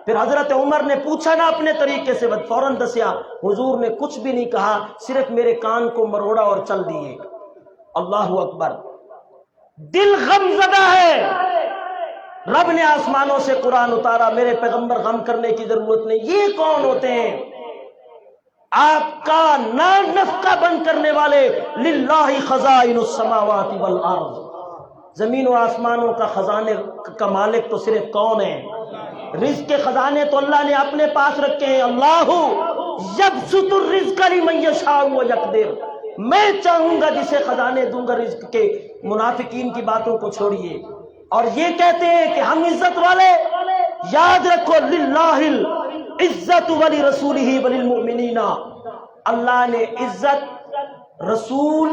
پھر حضرت عمر نے پوچھا نا اپنے طریقے سے، فوراً دسیا، حضور نے کچھ بھی نہیں کہا، صرف میرے کان کو مروڑا اور چل دیے۔ اللہ اکبر، دل غم زدہ ہے، رب نے آسمانوں سے قرآن اتارا، میرے پیغمبر غم کرنے کی ضرورت نہیں۔ یہ کون ہوتے ہیں؟ آپ کا نفقہ بند کرنے والے، للہ خزائن السماوات والارض، زمین و آسمانوں کا خزانے کا مالک تو صرف کون ہے؟ رزق کے خزانے تو اللہ نے اپنے پاس رکھے ہیں۔ اللہ یبسط الرزق لمن یشاء ویقدر، میں چاہوں گا جسے خزانے دوں گا رزق کے۔ منافقین کی باتوں کو چھوڑیے، اور یہ کہتے ہیں کہ ہم عزت والے، یاد رکھو للہ العزت ولرسولہ وللمؤمنین، اللہ نے عزت رسول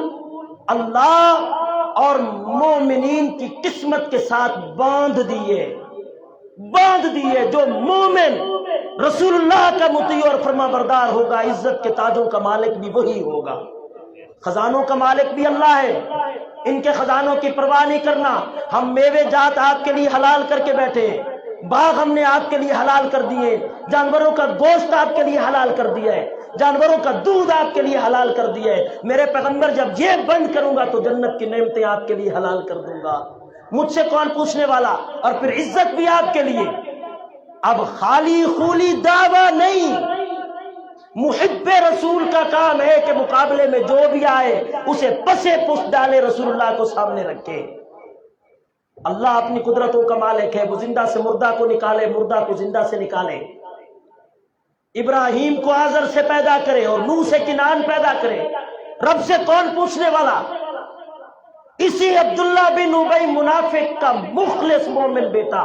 اللہ اور مومنین کی قسمت کے ساتھ باندھ دیے، باندھ دیے۔ جو مومن رسول اللہ کا مطیع اور فرما بردار ہوگا، عزت کے تاجوں کا مالک بھی وہی ہوگا، خزانوں کا مالک بھی اللہ ہے۔ ان کے خزانوں کی پرواہ نہیں کرنا۔ ہم میوے جات آپ کے لیے حلال کر کے بیٹھے، باغ ہم نے آپ کے لیے حلال کر دیے، جانوروں کا گوشت آپ کے لیے حلال کر دیا ہے، جانوروں کا دودھ آپ کے لیے حلال کر دیا ہے۔ میرے پیغمبر جب یہ بند کروں گا تو جنت کی نعمتیں آپ کے لیے حلال کر دوں گا، مجھ سے کون پوچھنے والا؟ اور پھر عزت بھی آپ کے لیے۔ اب خالی خولی دعویٰ نہیں، محب رسول کا کام ہے کہ مقابلے میں جو بھی آئے اسے پسے پشت ڈالے، رسول اللہ کو سامنے رکھے۔ اللہ اپنی قدرتوں کا مالک ہے، وہ زندہ سے مردہ کو نکالے، مردہ کو زندہ سے نکالے، ابراہیم کو آزر سے پیدا کرے اور نوح سے کنعان پیدا کرے۔ رب سے کون پوچھنے والا؟ اسی عبداللہ بن ابی منافق کا مخلص مومن بیٹا